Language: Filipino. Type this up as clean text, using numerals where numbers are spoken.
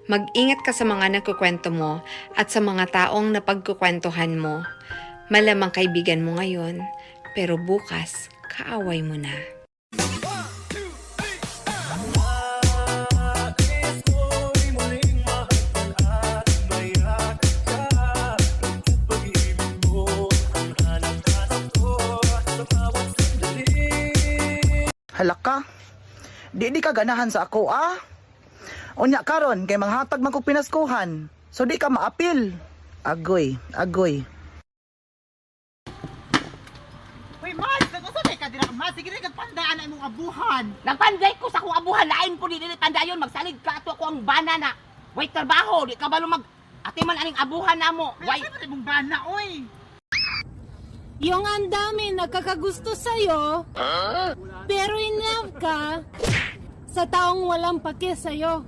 Mag-ingat ka sa mga nagkukwento mo at sa mga taong napagkukwentuhan mo. Malamang kaibigan mo ngayon, pero bukas, kaaway mo na. Halaka, di ka ganahan sa ako Unya karon kay manghatag man kog pinaskuhan. So di ka maapil. Agoy. Uy, Mas! Nag-usapay ka din ako, Mas! Sige rin, nagpandaan ang imong abuhan! Nagpanday ko sa akong abuhan, lain po din pandayon, magsalig ka ato ako ang bana na. Way trabaho, di ka ba lumag... Ate man aning abuhan na mo. Ay, saan ba imong bana, oy? Yung ang dami nakakagusto sa'yo, pero in love ka sa taong walang pake sa'yo.